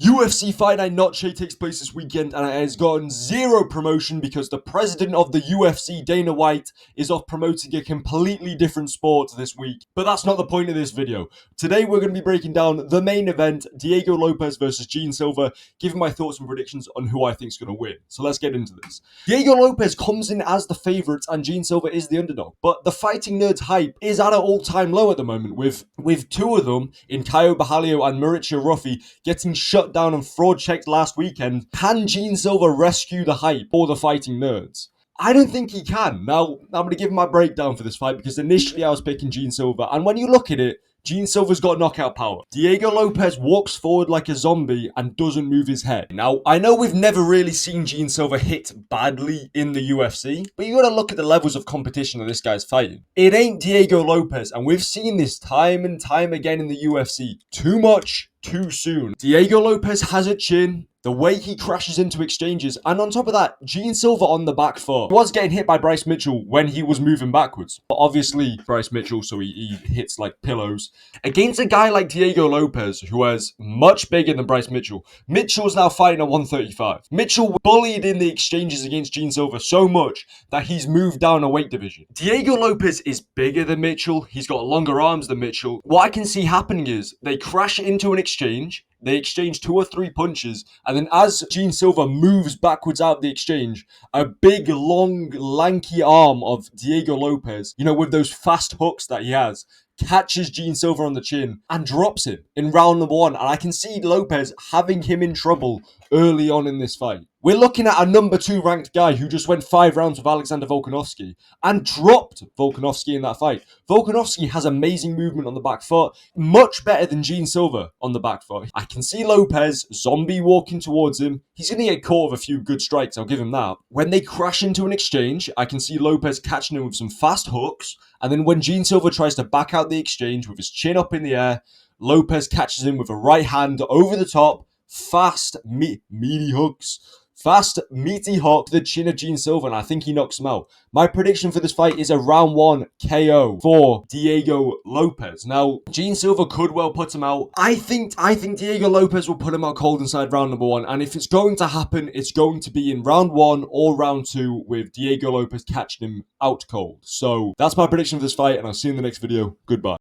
UFC Fight Night NOCHE takes place this weekend and it has gotten zero promotion because the president of the UFC, Dana White, is off promoting a completely different sport this week. But that's not the point of this video. Today we're going to be breaking down the main event, Diego Lopes versus Gene Silva, giving my thoughts and predictions on who I think is going to win. So let's get into this. Diego Lopes comes in as the favourite and Gene Silva is the underdog. But the Fighting Nerds hype is at an all-time low at the moment with two of them in Caio Borralho and Mauricio Ruffi getting shut down and fraud checked last weekend. Can Gene Silva rescue the hype for the Fighting Nerds? I don't think he can. Now, I'm going to give my breakdown for this fight because initially I was picking Gene Silva, and when you look at it, Gene Silva's got knockout power. Diego Lopes walks forward like a zombie and doesn't move his head. Now, I know we've never really seen Gene Silva hit badly in the UFC, but you gotta look at the levels of competition that this guy's fighting. It ain't Diego Lopes, and we've seen this time and time again in the UFC. Too much, too soon. Diego Lopes has a chin, the way he crashes into exchanges, and on top of that, Gene Silva on the back foot. He was getting hit by Bryce Mitchell when he was moving backwards. But obviously, Bryce Mitchell, so he hits like pillows. Against a guy like Diego Lopes, who is much bigger than Bryce Mitchell. Mitchell's now fighting at 135. Mitchell bullied in the exchanges against Gene Silva so much that he's moved down a weight division. Diego Lopes is bigger than Mitchell. He's got longer arms than Mitchell. What I can see happening is they crash into an exchange. They exchange 2 or 3 punches, and then as Gene Silva moves backwards out of the exchange, a big, long, lanky arm of Diego Lopes, with those fast hooks that he has, catches Gene Silva on the chin and drops him in round number 1. And I can see Lopes having him in trouble early on in this fight. We're looking at a number 2 ranked guy who just went 5 rounds with Alexander Volkanovski and dropped Volkanovski in that fight. Volkanovski has amazing movement on the back foot, much better than Gene Silva on the back foot. I can see Lopes, zombie walking towards him. He's going to get caught with a few good strikes, I'll give him that. When they crash into an exchange, I can see Lopes catching him with some fast hooks. And then when Gene Silva tries to back out the exchange with his chin up in the air, Lopes catches him with a right hand over the top, fast, meaty hooks. Fast, meaty hook to the chin of Gene Silva, and I think he knocks him out. My prediction for this fight is a round 1 KO for Diego Lopes. Now, Gene Silva could well put him out. I think Diego Lopes will put him out cold inside round number 1, and if it's going to happen, it's going to be in round 1 or round 2 with Diego Lopes catching him out cold. So, that's my prediction for this fight, and I'll see you in the next video. Goodbye.